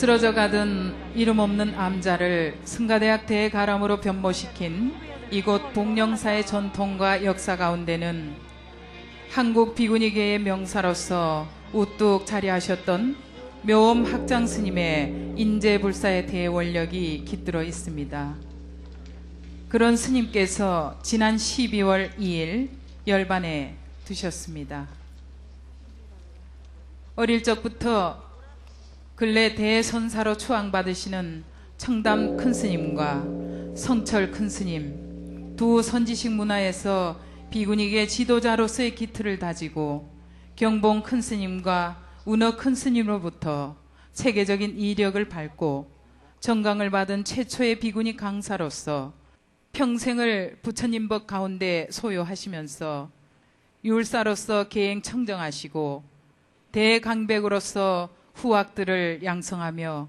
쓰러져 가던 이름 없는 암자를 승가대학 대가람으로 변모시킨 이곳 복령사의 전통과 역사 가운데는 한국 비구니계의 명사로서 우뚝 자리하셨던 묘엄 학장 스님의 인재불사의 대원력이 깃들어 있습니다. 그런 스님께서 지난 12월 2일 열반에 드셨습니다. 어릴 적부터 근래 대선사로 추앙받으시는 청담 큰스님과 성철 큰스님 두 선지식 문화에서 비구니계 지도자로서의 기틀을 다지고 경봉 큰스님과 운어 큰스님으로부터 세계적인 이력을 밟고 정강을 받은 최초의 비구니 강사로서 평생을 부처님법 가운데 소요하시면서 율사로서 계행 청정하시고 대강백으로서 후학들을 양성하며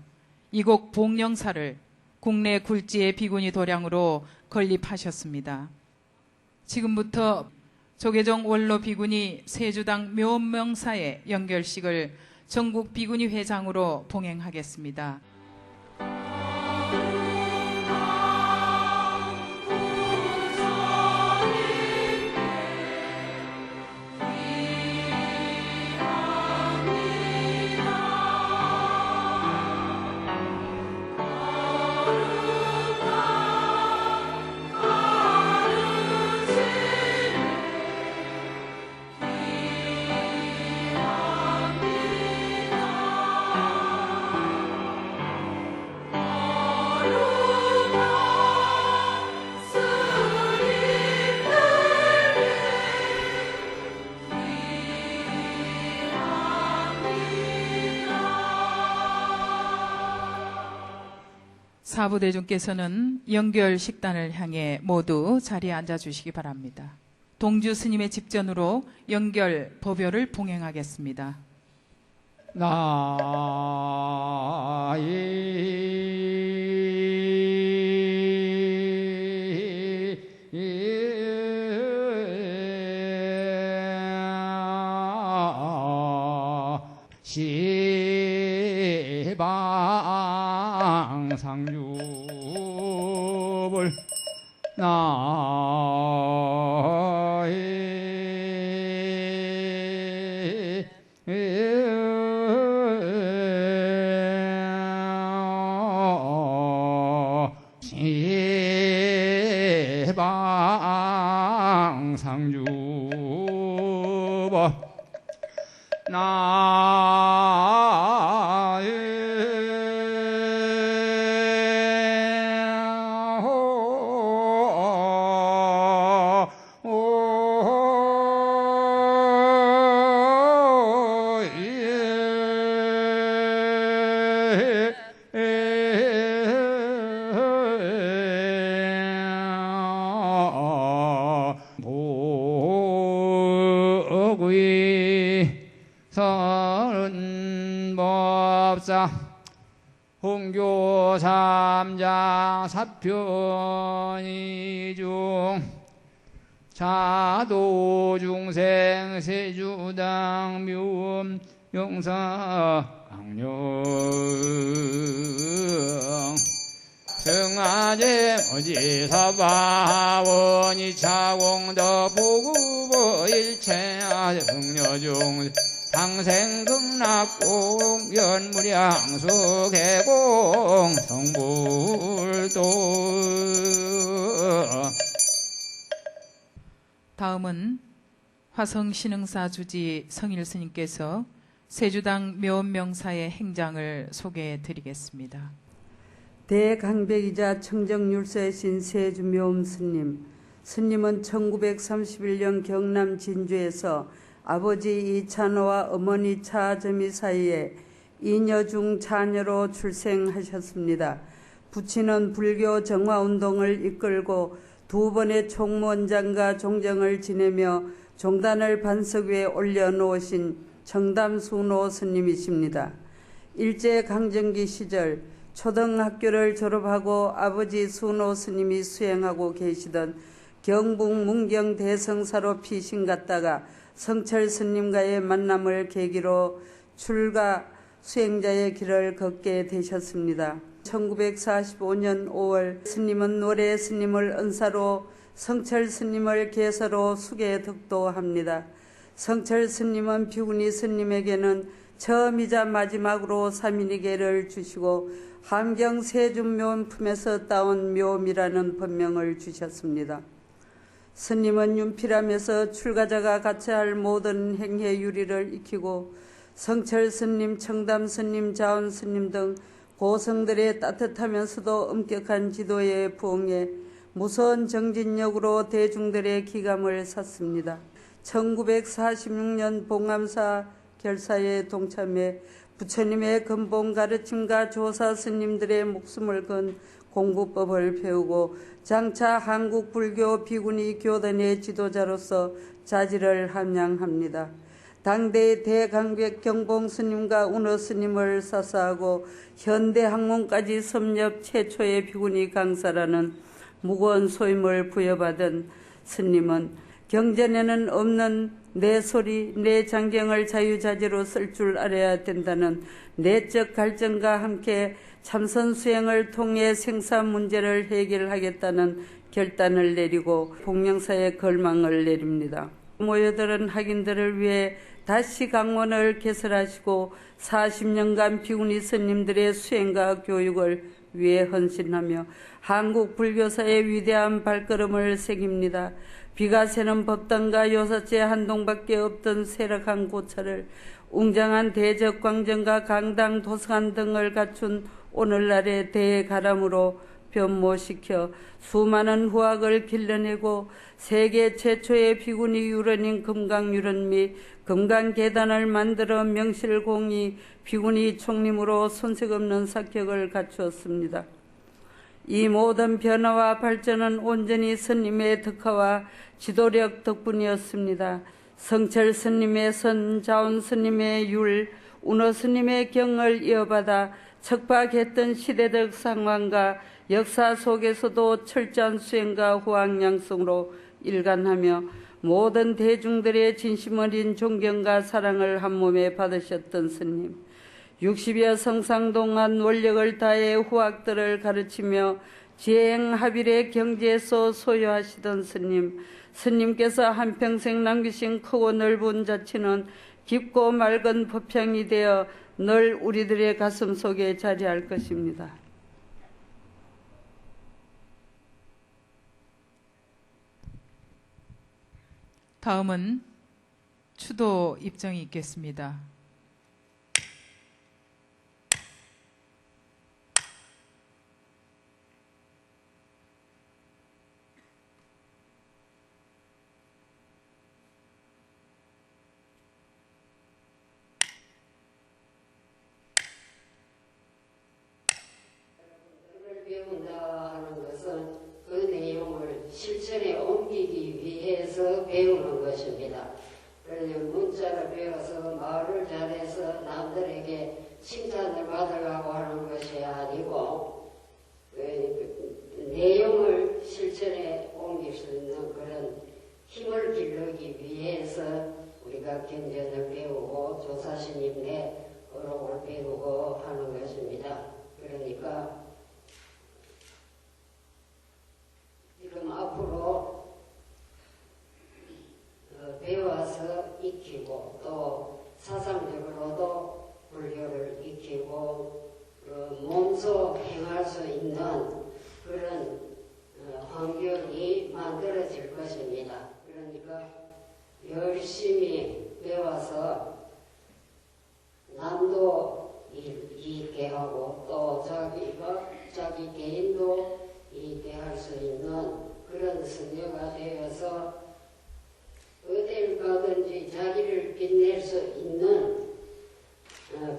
이곳 복령사를 국내 굴지의 비구니 도량으로 건립하셨습니다. 지금부터 조계종 원로 비구니 세주당 묘엄명사의 연결식을 전국 비구니 회장으로 봉행하겠습니다. 사부대중께서는 연결 식단을 향해 모두 자리에 앉아주시기 바랍니다. 동주 스님의 집전으로 연결 법요를 봉행하겠습니다. 상주불 시방 상주법 선법사 홍교 삼장 사편이중 자도중생 세주당 묘엄 용사 강령 승하제 어지사바원이 차공더 보구보 일체하 정려중 상생극락공 연무량수 개공 성불도. 다음은 화성신흥사 주지 성일스님께서 세주당 묘엄명사의 행장을 소개해 드리겠습니다. 대강백이자 청정율사의 신 세주묘엄스님, 스님은 1931년 경남 진주에서 아버지 이찬호와 어머니 차점이 사이에 이녀 중 자녀로 출생하셨습니다. 부친은 불교 정화운동을 이끌고 두 번의 총무원장과 종정을 지내며 종단을 반석 위에 올려놓으신 청담순호 스님이십니다. 일제강점기 시절 초등학교를 졸업하고 아버지 순호 스님이 수행하고 계시던 경북 문경 대성사로 피신 갔다가 성철 스님과의 만남을 계기로 출가 수행자의 길을 걷게 되셨습니다. 1945년 5월 스님은 노래 스님을 은사로, 성철 스님을 계서로 수계 득도합니다. 성철 스님은 비구니 스님에게는 처음이자 마지막으로 삼인이계를 주시고 함경 세준묘 품에서 따온 묘미라는 법명을 주셨습니다. 스님은 윤필함에서 출가자가 갖춰야 할 모든 행해 유리를 익히고 성철 스님, 청담 스님, 자원 스님 등 고성들의 따뜻하면서도 엄격한 지도에 부응해 무서운 정진력으로 대중들의 기감을 샀습니다. 1946년 봉암사 결사에 동참해 부처님의 근본 가르침과 조사 스님들의 목숨을 건 공부법을 배우고 장차 한국 불교 비구니 교단의 지도자로서 자질을 함양합니다. 당대의 대강백 경봉 스님과 운어 스님을 사사하고 현대 학문까지 섭렵 최초의 비구니 강사라는 무거운 소임을 부여받은 스님은 경전에는 없는 내 소리, 내 장경을 자유자재로 쓸 줄 알아야 된다는 내적 갈증과 함께 참선 수행을 통해 생사 문제를 해결하겠다는 결단을 내리고 복명사에 걸망을 내립니다. 모여들은 학인들을 위해 다시 강원을 개설하시고 40년간 비구니 스님들의 수행과 교육을 위해 헌신하며 한국 불교사의 위대한 발걸음을 새깁니다. 비가 새는 법당과 요사제 한동밖에 없던 세락한 고차를 웅장한 대적 광정과 강당 도서관 등을 갖춘 오늘날의 대가람으로 변모시켜 수많은 후학을 길러내고 세계 최초의 비구니 유런인 금강유런 및 금강계단을 만들어 명실공히 비구니 총림으로 손색없는 사격을 갖추었습니다. 이 모든 변화와 발전은 온전히 스님의 덕화와 지도력 덕분이었습니다. 성철 스님의 선, 자온 스님의 율, 운어 스님의 경을 이어받아 척박했던 시대적 상황과 역사 속에서도 철저한 수행과 후학양성으로 일관하며 모든 대중들의 진심 어린 존경과 사랑을 한몸에 받으셨던 스님. 60여 성상 동안 원력을 다해 후학들을 가르치며 지행합일의 경지에서 소유하시던 스님. 스님께서 한평생 남기신 크고 넓은 자치는 깊고 맑은 법향이 되어 늘 우리들의 가슴 속에 자리할 것입니다. 다음은 추도 입장이 있겠습니다. 배운다 하는 것은 그 내용을 실천에 옮기기 위해서 배우는 것입니다. 그러니 문자를 배워서 말을 잘해서 남들에게 칭찬을 받으려고 하는 것이 아니고 내용을 실천에 옮길 수 있는 그런 힘을 기르기 위해서 우리가 경전을 배우고 조사스님의 어록을 배우고 하는 것입니다. 그러니까 지금 앞으로 배워서 익히고 또 사상적으로도 불교를 익히고 몸소 행할 수 있는 그런 환경이 만들어질 것입니다. 그러니까 열심히 배워서 남도 이익게 하고 또 자기 개인도 이익게 할 수 있는 그런 승려가 되어서 어딜 가든지 자기를 빛낼 수 있는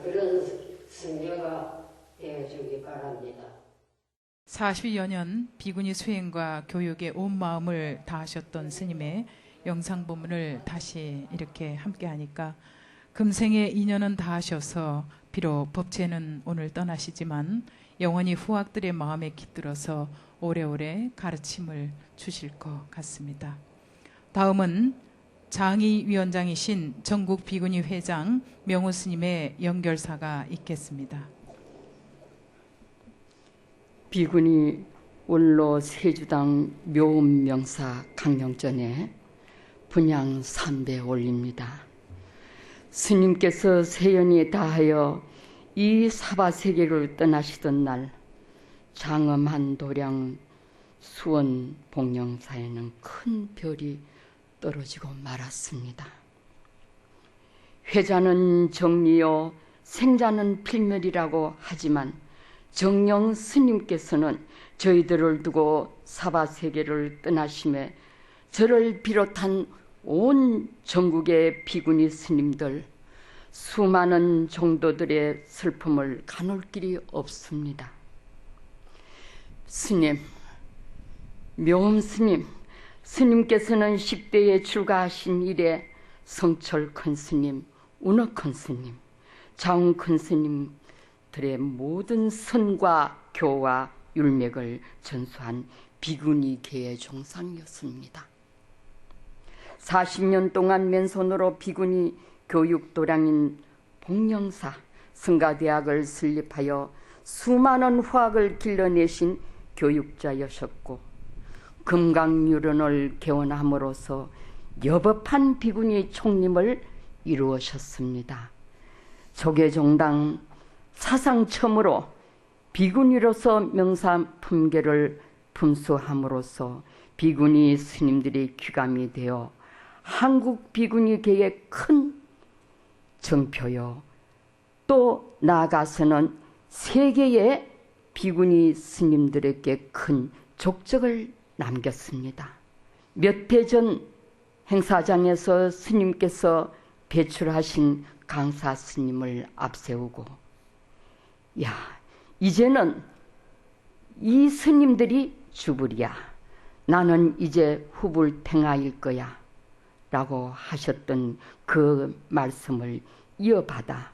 그런 승려가 되어주기 바랍니다. 40여 년 비구니 수행과 교육에 온 마음을 다하셨던 스님의 영상 본문을 다시 이렇게 함께 하니까 금생의 인연은 다하셔서 비록 법체는 오늘 떠나시지만 영원히 후학들의 마음에 깃들어서 오래오래 가르침을 주실 것 같습니다. 다음은 장의위원장이신 전국 비구니 회장 명호 스님의 연결사가 있겠습니다. 비구니 원로 세주당 묘음명사 강령전에 분양 3배 올립니다. 스님께서 세연이 다하여 이 사바세계를 떠나시던 날 장엄한 도량 수원 복령사에는 큰 별이 떨어지고 말았습니다. 회자는 정리요 생자는 필멸이라고 하지만 정령 스님께서는 저희들을 두고 사바세계를 떠나심에 저를 비롯한 온 전국의 비구니 스님들 수많은 종도들의 슬픔을 가눌 길이 없습니다. 스님, 묘음 스님, 스님께서는 10대에 출가하신 이래 성철 큰 스님, 운어 큰 스님, 자웅 큰 스님들의 모든 선과 교와 율맥을 전수한 비구니 계의 종상이었습니다. 40년 동안 맨손으로 비구니 교육도량인 복령사 승가대학을 설립하여 수많은 화학을 길러내신 교육자여셨고 금강유론을 개원함으로써 여법한 비구니 총림을 이루으셨습니다. 조계종당 사상 처음으로 비구니로서 명사 품계를 품수함으로써 비구니 스님들이 귀감이 되어 한국 비구니계의 큰 정표요 또 나아가서는 세계의 비구니 스님들에게 큰 족적을 남겼습니다. 몇 해 전 행사장에서 스님께서 배출하신 강사 스님을 앞세우고 이제는 이 스님들이 주불이야. 나는 이제 후불탱아일 거야. 라고 하셨던 그 말씀을 이어받아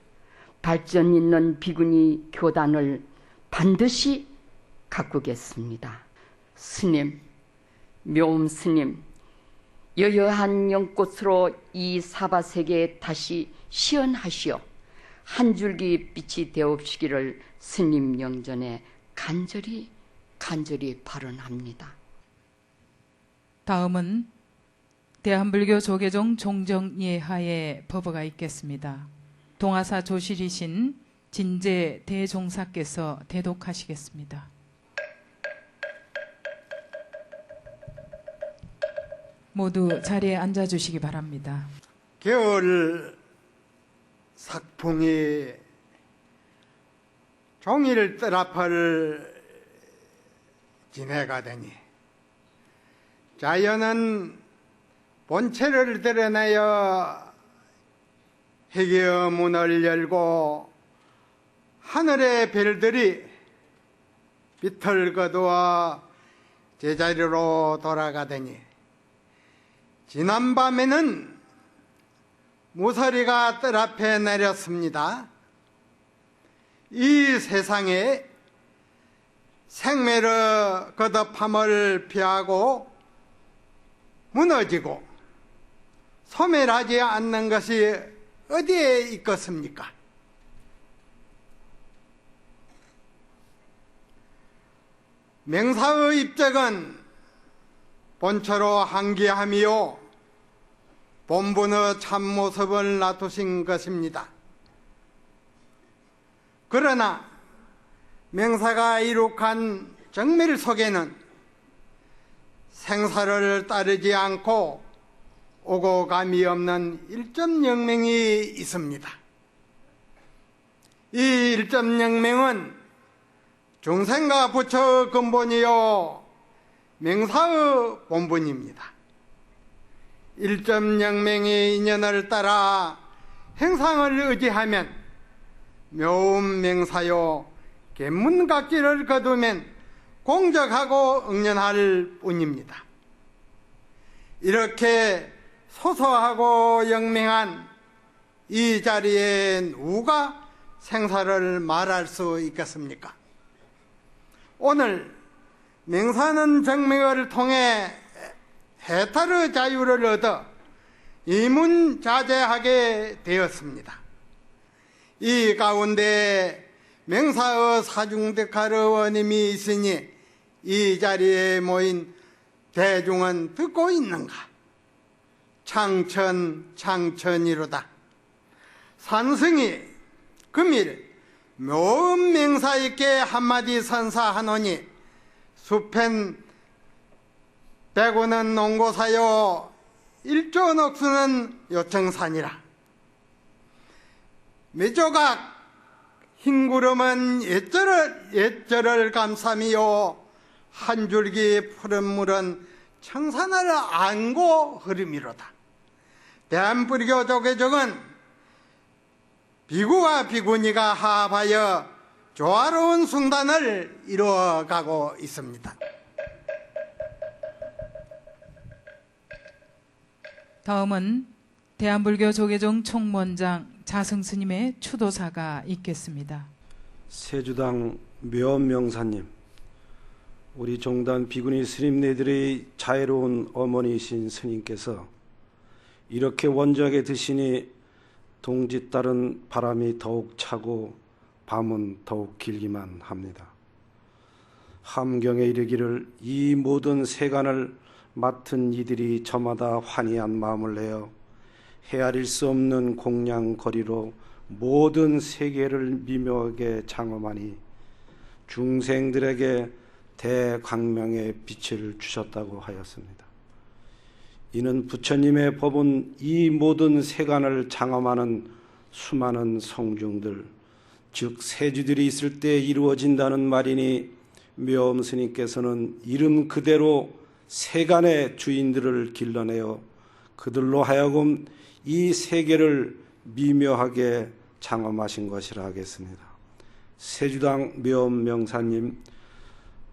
발전 있는 비구니 교단을 반드시 가꾸겠습니다. 스님, 묘음 스님, 여여한 연꽃으로 이 사바세계에 다시 시연하시어 한 줄기 빛이 되옵시기를 스님 영전에 간절히 발언합니다. 다음은 대한불교 조계종 종정예하의 법어가 있겠습니다. 동아사 조실이신 진제 대종사께서 대독하시겠습니다. 모두 자리에 앉아주시기 바랍니다. 겨울 삭풍이 종일 뜰앞을 지내가더니 자연은 본체를 드러내어 해계 문을 열고 하늘의 별들이 빛을 거두어 제자리로 돌아가더니 지난밤에는 무서리가 뜰 앞에 내렸습니다. 이 세상에 생매를 거듭함을 피하고 무너지고 소멸하지 않는 것이 어디에 있겠습니까? 명사의 입적은 본처로 항기함이요 본분의 참모습을 놔두신 것입니다. 그러나 명사가 이룩한 정밀 속에는 생사를 따르지 않고 오고 감이 없는 일점영맹이 있습니다. 이 일점영맹은 중생과 부처의 근본이요 명사의 본분입니다. 일점영맹의 인연을 따라 행상을 의지하면 묘음 명사요 계문각지를 거두면 공적하고 응연할 뿐입니다. 이렇게 소소하고 영맹한 이 자리에 누가 생사를 말할 수 있겠습니까? 오늘 명사는 정명을 통해 해탈의 자유를 얻어 이문자제하게 되었습니다. 이 가운데 맹사의 사중대가르원님이 있으니 이 자리에 모인 대중은 듣고 있는가? 창천이로다. 산승이 금일 묘음 맹사 있게 한마디 선사하노니 수펜 백오는 농고사요 일조 넋수는 요청산이라. 미조각 흰구름은 옛절을 감삼이요 한 줄기 푸른 물은 청산을 안고 흐름이로다. 대한불교 조계종은 비구와 비구니가 합하여 조화로운 숭단을 이루어가고 있습니다. 다음은 대한불교 조계종 총무원장 자승스님의 추도사가 있겠습니다. 세주당 묘엄명사님, 우리 종단 비구니 스님네들의 자애로운 어머니이신 스님께서 이렇게 원작에 드시니 동지 딸은 바람이 더욱 차고 밤은 더욱 길기만 합니다. 함경에 이르기를 이 모든 세간을 맡은 이들이 저마다 환희한 마음을 내어 헤아릴 수 없는 공양거리로 모든 세계를 미묘하게 장엄하니 중생들에게 대광명의 빛을 주셨다고 하였습니다. 이는 부처님의 법은 이 모든 세간을 장엄하는 수많은 성중들, 즉 세주들이 있을 때 이루어진다는 말이니 묘엄 스님께서는 이름 그대로 세간의 주인들을 길러내어 그들로 하여금 이 세계를 미묘하게 장엄하신 것이라 하겠습니다. 세주당 묘엄 명사님,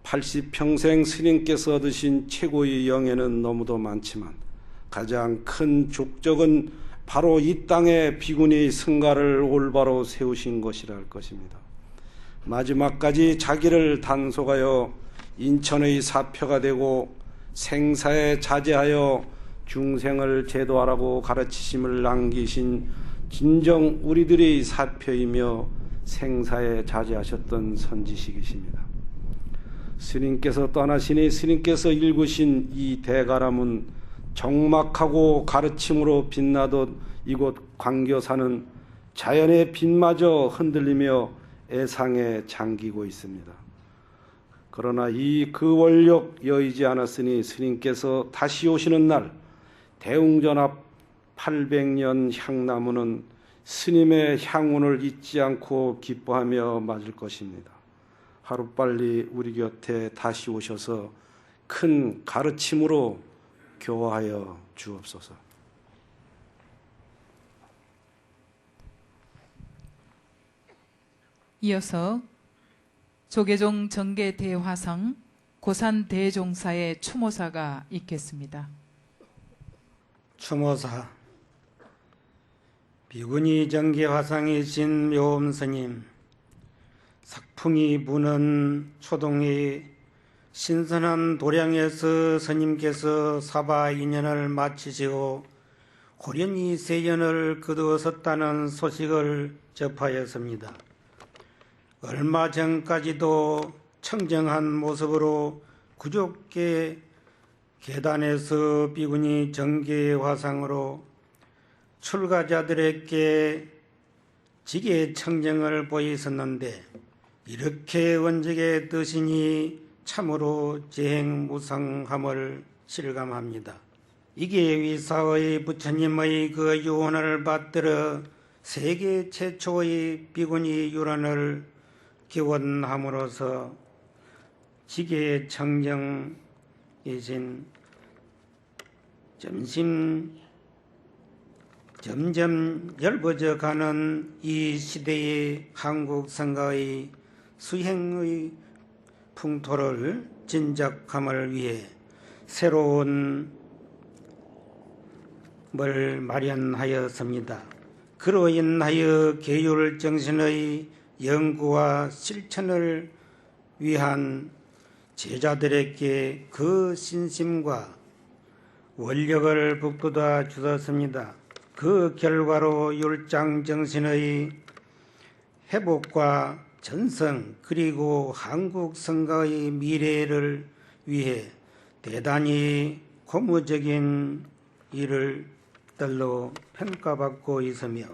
80평생 스님께서 얻으신 최고의 영예는 너무도 많지만 가장 큰 족적은 바로 이 땅에 비구니 승가를 올바로 세우신 것이라 할 것입니다. 마지막까지 자기를 단속하여 인천의 사표가 되고 생사에 자제하여 중생을 제도하라고 가르치심을 남기신 진정 우리들의 사표이며 생사에 자제하셨던 선지식이십니다. 스님께서 떠나시니 스님께서 일구신 이 대가람은 정막하고 가르침으로 빛나듯 이곳 광교사는 자연의 빛마저 흔들리며 애상에 잠기고 있습니다. 그러나 이 그 원력 여의지 않았으니 스님께서 다시 오시는 날 대웅전 앞 800년 향나무는 스님의 향운을 잊지 않고 기뻐하며 맞을 것입니다. 하루빨리 우리 곁에 다시 오셔서 큰 가르침으로 교화하여 주옵소서. 이어서 조계종 정계대화상 고산대종사의 추모사가 있겠습니다. 추모사 비구니 정계화상이신 묘엄스님, 삭풍이 부는 초동의 신선한 도량에서 스님께서 사바 2년을 마치시고 호련히 세연을 거두었다는 소식을 접하였습니다. 얼마 전까지도 청정한 모습으로 구족계 계단에서 비구니 정계화상으로 출가자들에게 지계 청정을 보이셨는데 이렇게 원적에 드시니 참으로 재행무상함을 실감합니다. 이게 위사의 부처님의 그 유언을 받들어 세계 최초의 비구니 유란을 기원함으로써 지계 청정이신 점점 열버져 가는 이 시대의 한국 선가의 수행의 풍토를 진작함을 위해 새로운 을 마련하였습니다. 그로 인하여 계율 정신의 연구와 실천을 위한 제자들에게 그 신심과 원력을 북돋아 주었습니다. 그 결과로 율장 정신의 회복과 전성 그리고 한국 성가의 미래를 위해 대단히 고무적인 일을 들로 평가받고 있으며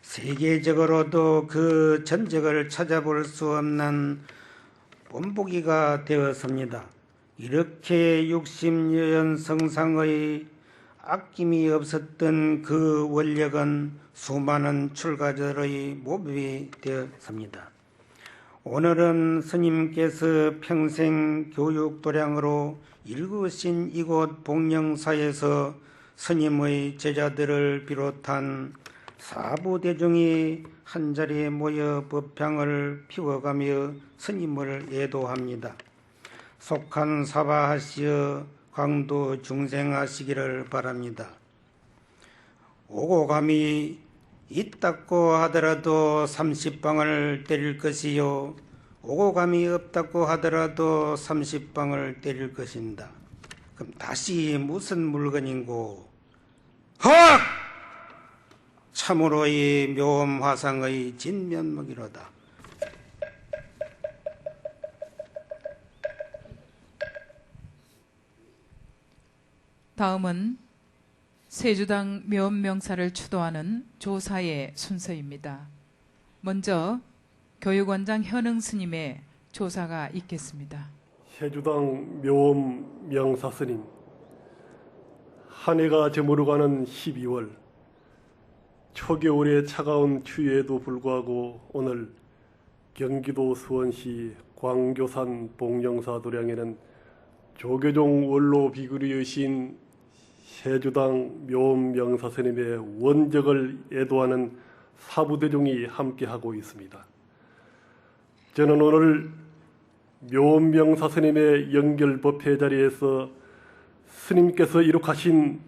세계적으로도 그 전적을 찾아볼 수 없는 본보기가 되었습니다. 이렇게 60년 성상의 아낌이 없었던 그 원력은 수많은 출가자들의 모범이 되었습니다. 오늘은 스님께서 평생 교육 도량으로 일구신 이곳 복령사에서 스님의 제자들을 비롯한 사부대중이 한자리에 모여 법향을 피워가며 스님을 애도합니다. 속한 사바하시어 강도 중생하시기를 바랍니다. 오고 감이 있다고 하더라도 30방을 때릴 것이요 오고 감이 없다고 하더라도 30방을 때릴 것입니다. 그럼 다시 무슨 물건인고? 헉! 참으로 이 묘엄 화상의 진면목이로다. 다음은 세주당 묘엄명사를 추도하는 조사의 순서입니다. 먼저 교육원장 현흥 스님의 조사가 있겠습니다. 세주당 묘엄명사 스님, 한 해가 저물어가는 12월, 초겨울의 차가운 추위에도 불구하고 오늘 경기도 수원시 광교산 복령사 도량에는 조계종 원로 비구리의 신 세주당 묘엄명사 스님의 원적을 애도하는 사부대중이 함께하고 있습니다. 저는 오늘 묘엄명사 스님의 영결법회 자리에서 스님께서 이룩하신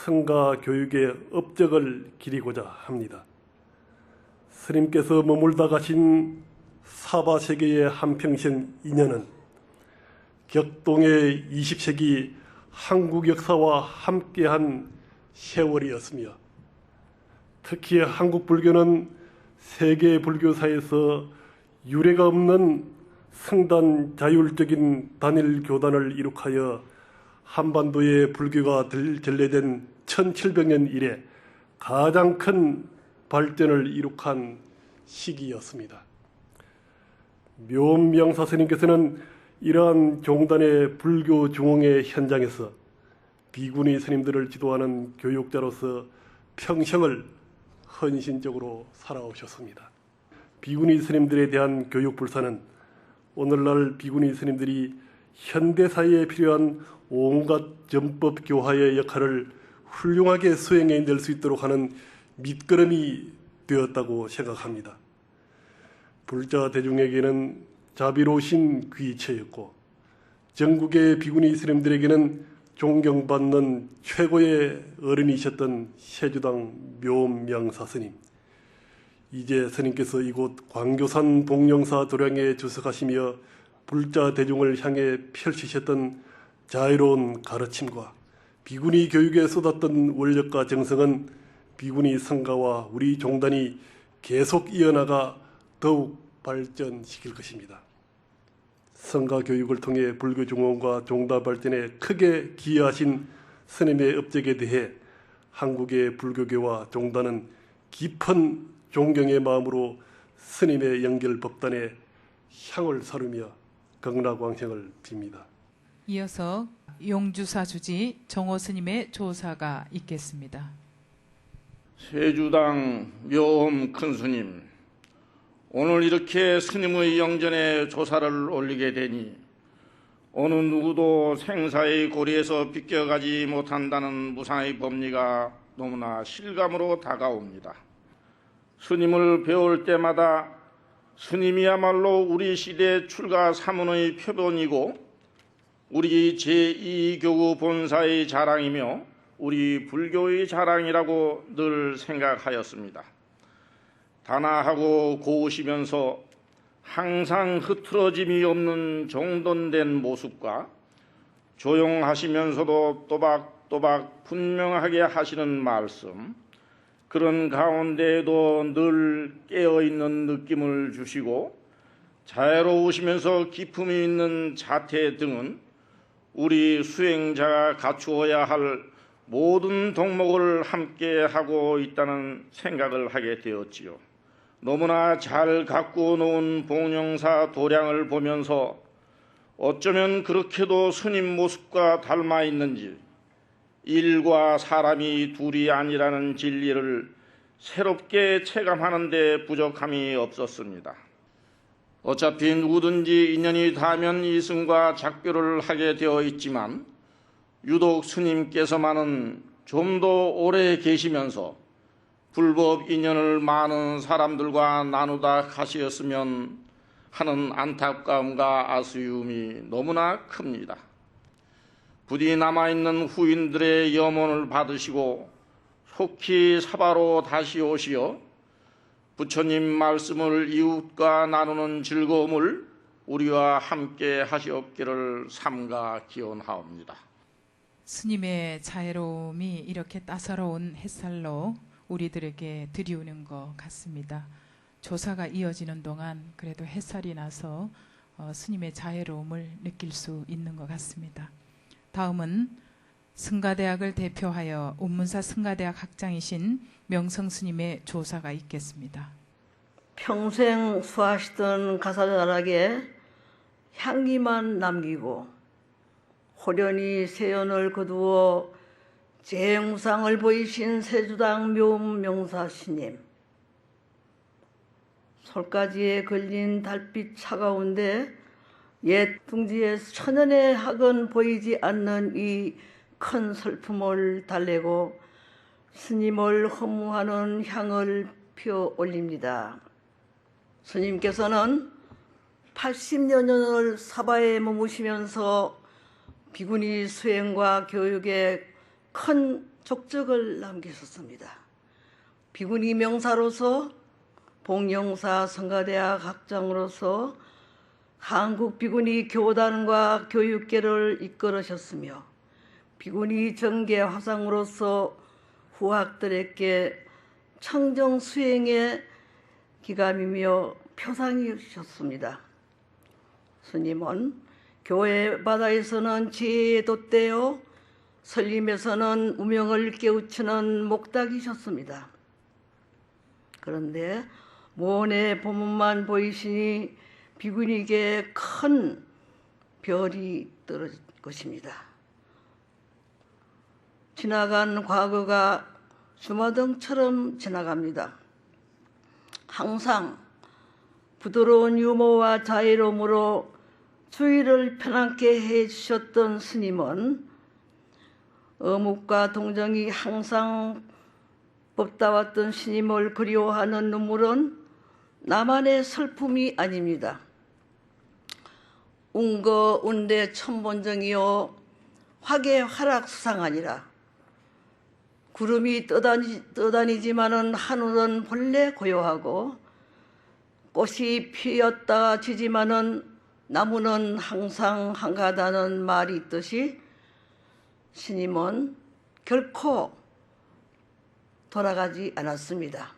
성가 교육의 업적을 기리고자 합니다. 스님께서 머물다 가신 사바세계의 한평생 인연은 격동의 20세기 한국 역사와 함께한 세월이었으며 특히 한국 불교는 세계 불교사에서 유례가 없는 성단 자율적인 단일 교단을 이룩하여 한반도의 불교가 전래된 1700년 이래 가장 큰 발전을 이룩한 시기였습니다. 묘엄명사 스님께서는 이러한 종단의 불교 중흥의 현장에서 비구니 스님들을 지도하는 교육자로서 평생을 헌신적으로 살아오셨습니다. 비구니 스님들에 대한 교육 불사는 오늘날 비구니 스님들이 현대사회에 필요한 온갖 전법 교화의 역할을 훌륭하게 수행해낼 수 있도록 하는 밑거름이 되었다고 생각합니다. 불자 대중에게는 자비로우신 귀처였고 전국의 비구니 스님들에게는 존경받는 최고의 어른이셨던 세주당 묘엄명사 스님. 이제 스님께서 이곳 광교산 복령사 도량에 주석하시며 불자 대중을 향해 펼치셨던 자유로운 가르침과 비구니 교육에 쏟았던 원력과 정성은 비구니 성가와 우리 종단이 계속 이어나가 더욱 발전시킬 것입니다. 성가 교육을 통해 불교 중흥과 종단 발전에 크게 기여하신 스님의 업적에 대해 한국의 불교계와 종단은 깊은 존경의 마음으로 스님의 영결 법단에 향을 사르며 극락왕생을 빕니다. 이어서 용주사 주지 정호 스님의 조사가 있겠습니다. 세주당 묘엄 큰스님, 오늘 이렇게 스님의 영전에 조사를 올리게 되니 어느 누구도 생사의 고리에서 비껴가지 못한다는 무상의 법리가 너무나 실감으로 다가옵니다. 스님을 배울 때마다 스님이야말로 우리 시대 출가 사문의 표본이고 우리 제2교구 본사의 자랑이며 우리 불교의 자랑이라고 늘 생각하였습니다. 단아하고 고우시면서 항상 흐트러짐이 없는 정돈된 모습과 조용하시면서도 또박 분명하게 하시는 말씀, 그런 가운데에도 늘 깨어있는 느낌을 주시고 자애로우시면서 기품이 있는 자태 등은 우리 수행자가 갖추어야 할 모든 덕목을 함께 하고 있다는 생각을 하게 되었지요. 너무나 잘 가꾸어 놓은 봉영사 도량을 보면서 어쩌면 그렇게도 스님 모습과 닮아 있는지 일과 사람이 둘이 아니라는 진리를 새롭게 체감하는 데 부족함이 없었습니다. 어차피 누구든지 인연이 닿으면 이승과 작별을 하게 되어 있지만 유독 스님께서만은 좀 더 오래 계시면서 불법 인연을 많은 사람들과 나누다 가시었으면 하는 안타까움과 아쉬움이 너무나 큽니다. 부디 남아있는 후인들의 염원을 받으시고 속히 사바로 다시 오시어 부처님 말씀을 이웃과 나누는 즐거움을 우리와 함께 하시옵기를 삼가 기원하옵니다. 스님의 자애로움이 이렇게 따사로운 햇살로 우리들에게 들이오는 것 같습니다. 조사가 이어지는 동안 그래도 햇살이 나서 스님의 자애로움을 느낄 수 있는 것 같습니다. 다음은 승가대학을 대표하여 운문사 승가대학 학장이신 명성스님의 조사가 있겠습니다. 평생 수하시던 가사자락에 향기만 남기고 호련히 세연을 거두어 재무상을 보이신 세주당 묘음명사스님, 솔가지에 걸린 달빛 차가운데 옛 둥지에 천연의 학은 보이지 않는 이 큰 슬픔을 달래고 스님을 허무하는 향을 피워 올립니다. 스님께서는 80여 년을 사바에 머무시면서 비구니 수행과 교육에 큰 족적을 남기셨습니다. 비구니 명사로서, 봉영사 성가대학 학장으로서 한국 비구니 교단과 교육계를 이끌으셨으며 비구니 정계 화상으로서 후학들에게 청정 수행의 기감이며 표상이셨습니다. 스님은 교회 바다에서는 지혜에 돛대어 설림에서는 우명을 깨우치는 목닥이셨습니다. 그런데 무언의 보문만 보이시니 비구니에게 큰 별이 떨어질 것입니다. 지나간 과거가 주마등처럼 지나갑니다. 항상 부드러운 유머와 자애로움으로 주의를 편안케 해주셨던 스님은 어묵과 동정이 항상 법다왔던 스님을 그리워하는 눈물은 나만의 슬픔이 아닙니다. 운거 운대 천본정이요 화계 화락 수상하니라. 구름이 떠다니지만은 하늘은 본래 고요하고 꽃이 피었다 지지만은 나무는 항상 한가하다는 말이 있듯이 스님은 결코 돌아가지 않았습니다.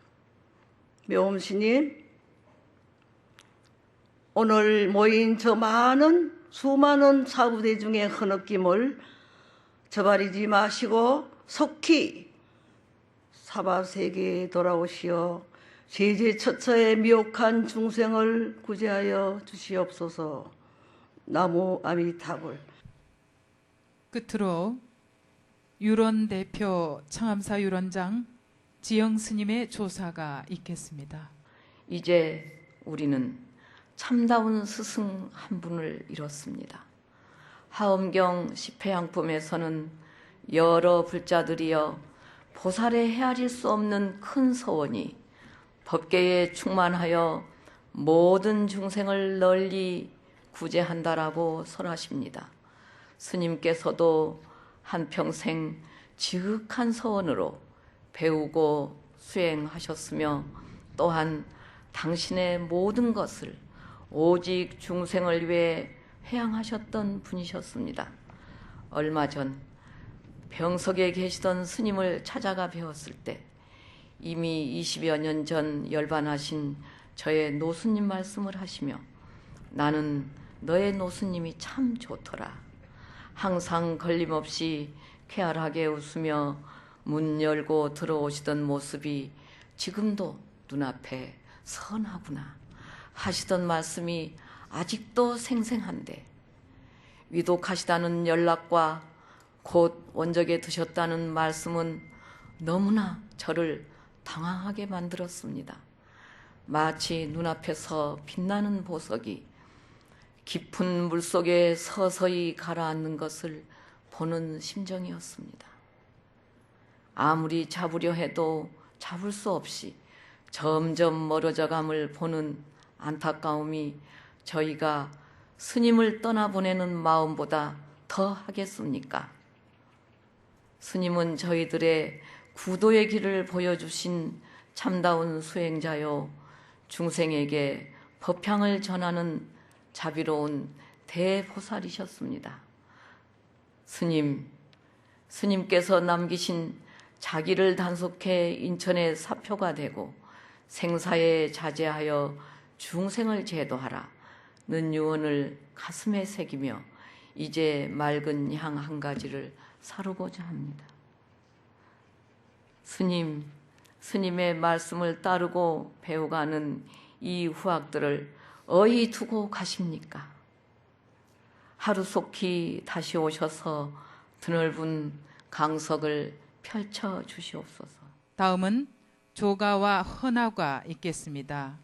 묘음스님, 오늘 모인 저 수많은 사부대 중의 흐느낌을 저버리지 마시고 속히 사바세계에 돌아오시어 제제처처의 미혹한 중생을 구제하여 주시옵소서. 나무 아미타불. 끝으로 유론 대표 창암사 유론장 지영 스님의 조사가 있겠습니다. 이제 우리는 참다운 스승 한 분을 잃었습니다. 하엄경 10회양품에서는 여러 불자들이여 보살에 헤아릴 수 없는 큰 서원이 법계에 충만하여 모든 중생을 널리 구제한다라고 설하십니다. 스님께서도 한평생 지극한 서원으로 배우고 수행하셨으며 또한 당신의 모든 것을 오직 중생을 위해 회양하셨던 분이셨습니다. 얼마 전 병석에 계시던 스님을 찾아가 배웠을 때 이미 20여 년 전 열반하신 저의 노스님 말씀을 하시며 나는 너의 노스님이 참 좋더라. 항상 걸림없이 쾌활하게 웃으며 문 열고 들어오시던 모습이 지금도 눈앞에 선하구나 하시던 말씀이 아직도 생생한데 위독하시다는 연락과 곧 원적에 드셨다는 말씀은 너무나 저를 당황하게 만들었습니다. 마치 눈앞에서 빛나는 보석이 깊은 물속에 서서히 가라앉는 것을 보는 심정이었습니다. 아무리 잡으려 해도 잡을 수 없이 점점 멀어져감을 보는 안타까움이 저희가 스님을 떠나보내는 마음보다 더 하겠습니까? 스님은 저희들의 구도의 길을 보여주신 참다운 수행자요, 중생에게 법향을 전하는 자비로운 대보살이셨습니다. 스님께서 남기신 자기를 단속해 인천의 사표가 되고 생사에 자제하여 중생을 제도하라는 유언을 가슴에 새기며 이제 맑은 향 한 가지를 사르고자 합니다. 스님의 말씀을 따르고 배워가는 이 후학들을 어디 두고 가십니까? 하루속히 다시 오셔서 드넓은 강석을 펼쳐 주시옵소서. 다음은 조가와 헌화가 있겠습니다.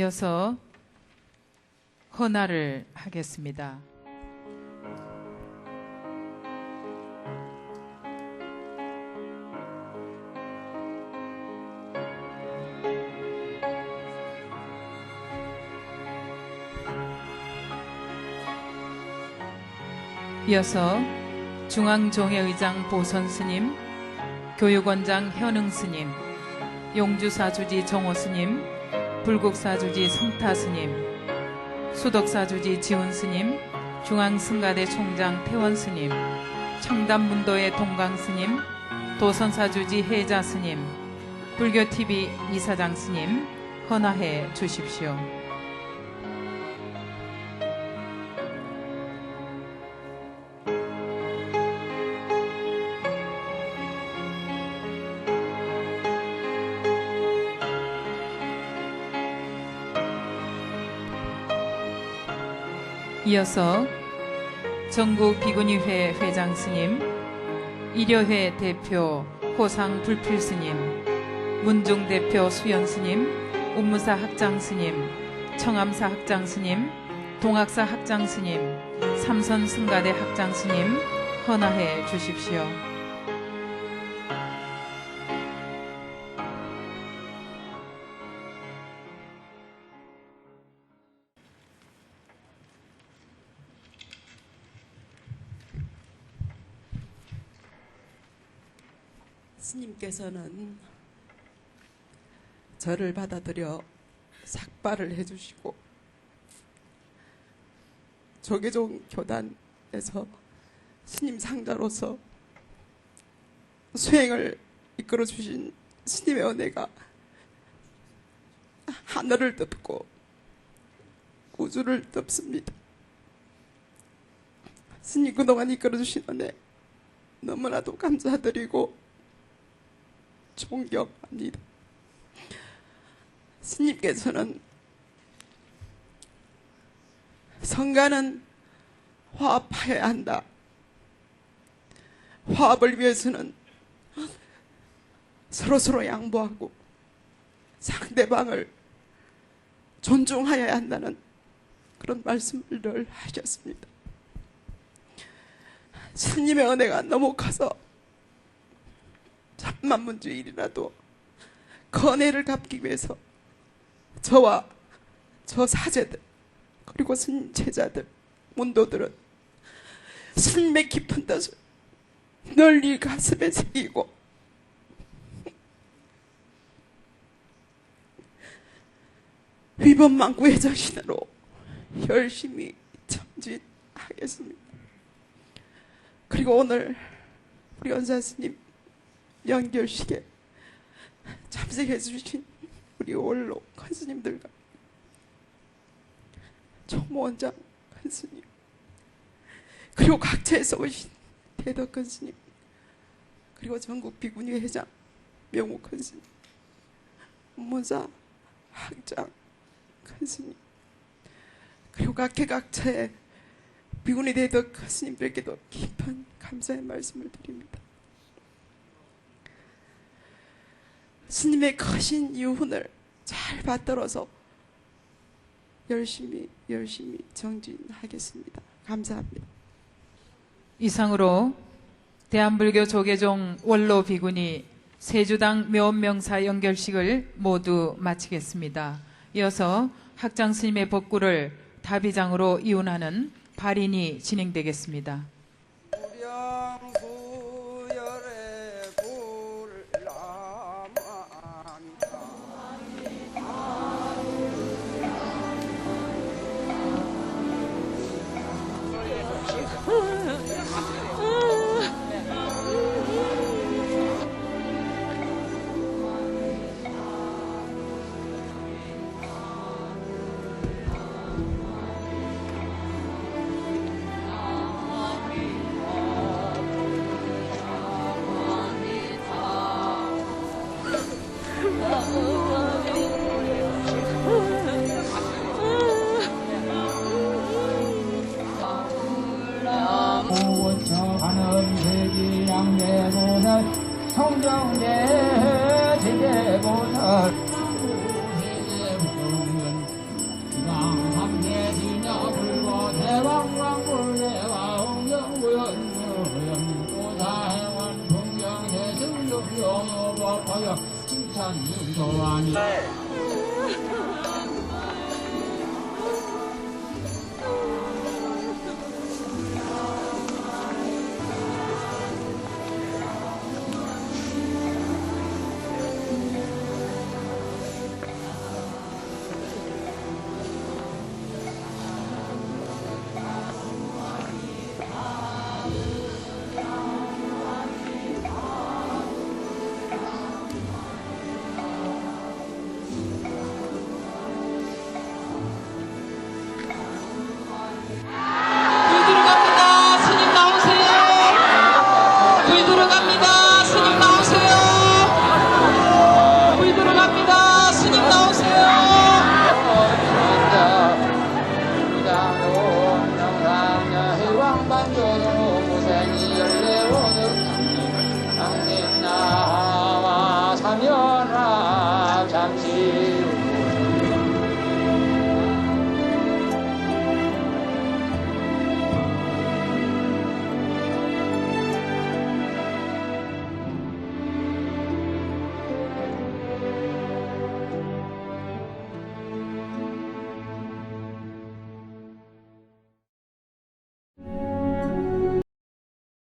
이어서 헌화를 하겠습니다. 이어서 중앙종회의장 보선 스님, 교육원장 현흥 스님, 용주사주지 정호 스님, 불국사주지 성타 스님, 수덕사주지 지훈 스님, 중앙승가대 총장 태원 스님, 청담문도의 동강 스님, 도선사주지 혜자 스님, 불교TV 이사장 스님 헌화해 주십시오. 이어서 전국 비구니회 회장 스님, 일여회 대표 호상 불필 스님, 문중 대표 수연 스님, 운무사 학장 스님, 청암사 학장 스님, 동학사 학장 스님, 삼선 승가대 학장 스님 헌화해 주십시오. 스님께서는 저를 받아들여 삭발을 해주시고 조계종 교단에서 스님 상자로서 수행을 이끌어 주신 스님의 은혜가 하늘을 덮고 우주를 덮습니다. 스님 그동안 이끌어 주신 은혜 너무나도 감사드리고 존경합니다. 스님께서는 성가는 화합해야 한다. 화합을 위해서는 서로서로 양보하고 상대방을 존중해야 한다는 그런 말씀을 늘 하셨습니다. 스님의 은혜가 너무 커서 천만분주일이라도 그 은혜를 갚기 위해서 저와 저 사제들 그리고 스님 제자들 문도들은 스님의 깊은 뜻을 널리 가슴에 새기고 위법망구의 정신으로 열심히 정진하겠습니다. 그리고 오늘 우리 원사 스님 연결식에 참석해 주신 우리 원로 큰 스님들과 총무원장 큰 스님 그리고 각처에서 오신 대덕 큰 스님 그리고 전국 비구니 회장 명우 큰 스님 문사 학장 큰 스님 그리고 각계각처의 비구니 대덕 큰 스님들께도 깊은 감사의 말씀을 드립니다. 스님의 크신 유훈을 잘 받들어서 열심히 정진하겠습니다. 감사합니다. 이상으로 대한불교 조계종 원로 비구니 세주당 묘원명사 연결식을 모두 마치겠습니다. 이어서 학장 스님의 법구를 다비장으로 이운하는 발인이 진행되겠습니다. 칭찬 교환이